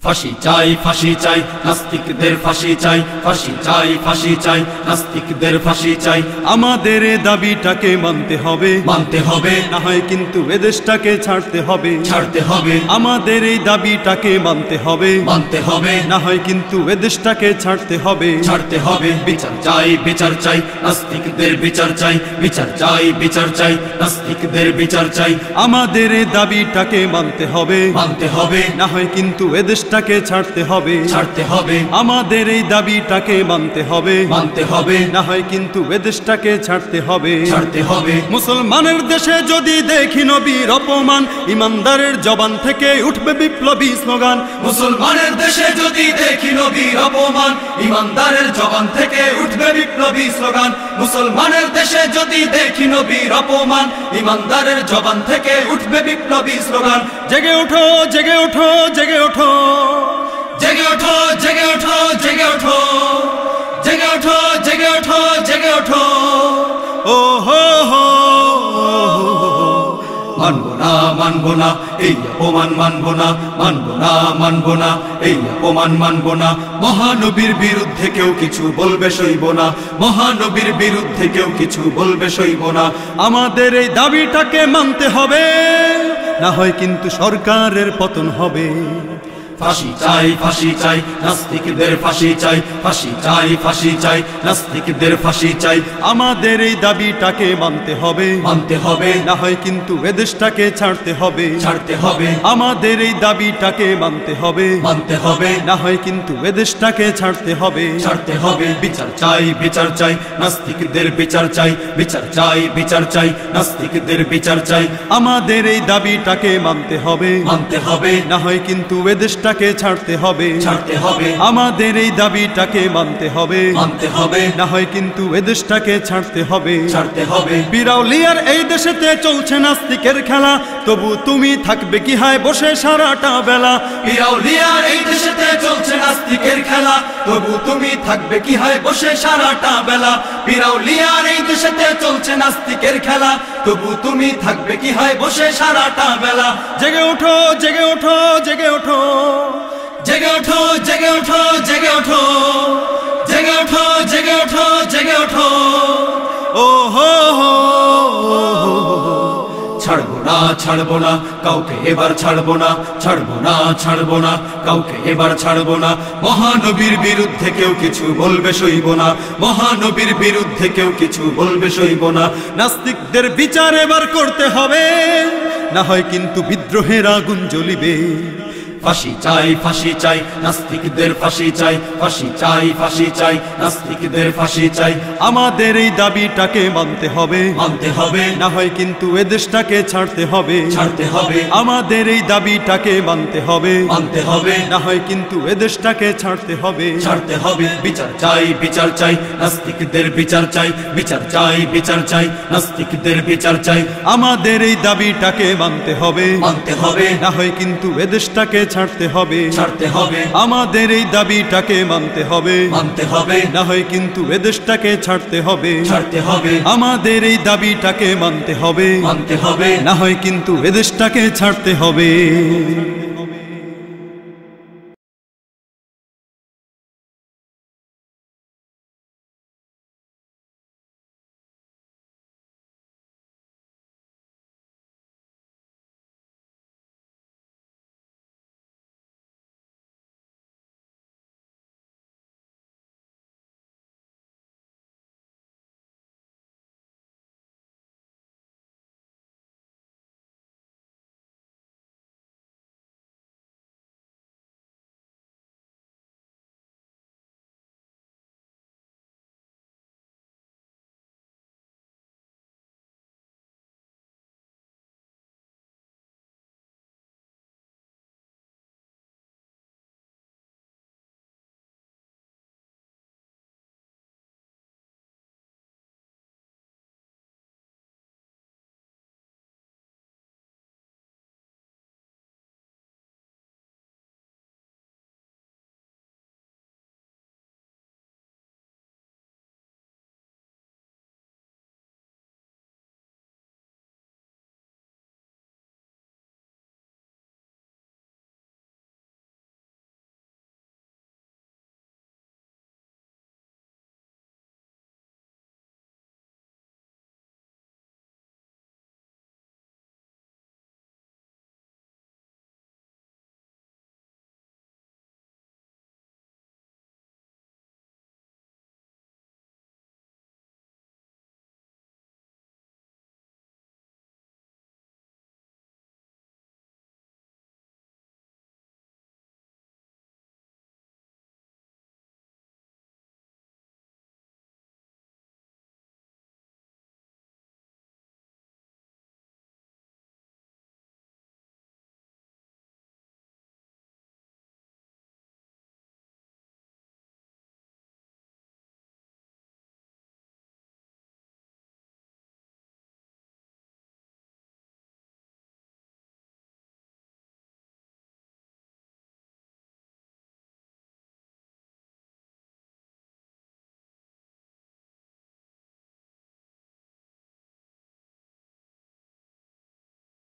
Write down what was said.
ফাঁসি চাই ফাঁসি চাই নাস্তিকদের ফাঁসি চাই ফাঁসি চাই ফাঁসি চাই নাস্তিকদের ফাঁসি চাই আমাদের এই দাবিটাকে মানতে হবে না হয় কিন্তু এদেশটাকে ছাড়তে হবে আমাদের এই দাবিটাকে মানতে হবে না হয় কিন্তু এদেশটাকে ছাড়তে হবে বিচার চাই নাস্তিকদের বিচার চাই বিচার চাই নাস্তিকদের বিচার চাই আমাদের এই দাবিটাকে মানতে হবে না হয় কিন্তু এদেশটাকে ছাড়তে হবে আমাদের এই দাবিটাকে মানতে হবে না হয় কিন্তু এদেশটাকে ছাড়তে হবে মুসলমানের দেশে যদি দেখি নবীর অপমান ইমানদারের জবান থেকে উঠবে বিপ্লবী স্লোগান মুসলমানের দেশে যদি দেখি নবীর অপমান ইমানদারের জবান থেকে উঠবে বিপ্লবী স্লোগান মুসলমানের দেশে যদি দেখি নবীর অপমান ইমানদারের জবান থেকে উঠবে বিপ্লবী স্লোগান জেগে ওঠো জেগে ওঠো জেগে ওঠো জেগে ওঠো জেগে ওঠো জেগে ওঠো জেগে ওঠো জেগে ওঠো জেগে ওঠো ও হো হো মানবো না এই অপমান মানবো না এই অপমান মানবো না মহানবীর বিরুদ্ধে কেউ কিছু বলবে সইব না মহানবীর বিরুদ্ধে কেউ কিছু বলবে সইব না আমাদের এই দাবিটাকে মানতে হবে না হয় কিন্তু সরকারের পতন হবে ফাঁসি চাই নাস্তিকদের ফাঁসি চাই নাস্তিকদের ফাঁসি চাই আমাদের এই দাবিটাকে মানতে হবে না হয় কিন্তু এদেশটাকে ছাড়তে হবে আমাদের এই দাবিটাকে মানতে হবে না হয় কিন্তু এদেশটাকে ছাড়তে হবে বিচার চাই নাস্তিকদের বিচার চাই নাস্তিকদের বিচার চাই আমাদের এই দাবিটাকে মানতে হবে না হয় কিন্তু এদেশটাকে ছাড়তে হবে আমাদের এই দাবিটাকে মানতে হবে না হয় কিন্তু এদেশটাকে ছাড়তে হবে বিরাউলিয়ার এই দেশেতে চলছে নাস্তিকের খেলা তবু তুমি থাকবে কি হায় বসে সারাটা বেলা বিরাউলিয়ার এই দেশেতে চলছে নাস্তিকের খেলা তবু তুমি থাকবে কি হায় বসে সারাটা বেলা বিরাউলিয়ার এই দেশেতে চলছে নাস্তিকের খেলা তবু তুমি থাকবে কি হায় বসে সারাটা বেলা জেগে ওঠো জেগে ওঠো জেগে ওঠো জেগে ওঠো জেগে ওঠো জেগে ওঠো জেগে ওঠো জেগে ওঠো জেগে ওঠো ও হো হো ছাড়বো না কাউকে এবার ছাড়বো না কাউকে এবার ছাড়বো না মহানবীর বিরুদ্ধে কেউ কিছু বলবে সইব না মহানবীর বিরুদ্ধে কেউ কিছু বলবে সইব না নাস্তিকদের বিচার এবার করতে হবে না হয় কিন্তু বিদ্রোহের আগুন জ্বলিবে ফাঁসি চাই নাস্তিকদের ফাঁসি চাই নাস্তিকদের ফাঁসি চাই আমাদের এই দাবিটাকে মানতে হবে না হয় কিন্তু এদেশটাকে ছাড়তে হবে আমাদের এই দাবিটাকে মানতে হবে না হয় কিন্তু এদেশটাকে ছাড়তে হবে বিচার চাই নাস্তিকদের বিচার চাই নাস্তিকদের বিচার চাই আমাদের এই দাবিটাকে মানতে হবে না হয় কিন্তু এদেশটাকে ছাড়তে হবে আমাদের এই দাবিটাকে মানতে হবে না হয় কিন্তু এদেশটাকে ছাড়তে হবে আমাদের এই দাবিটাকে মানতে হবে না হয় কিন্তু এদেশটাকে ছাড়তে হবে।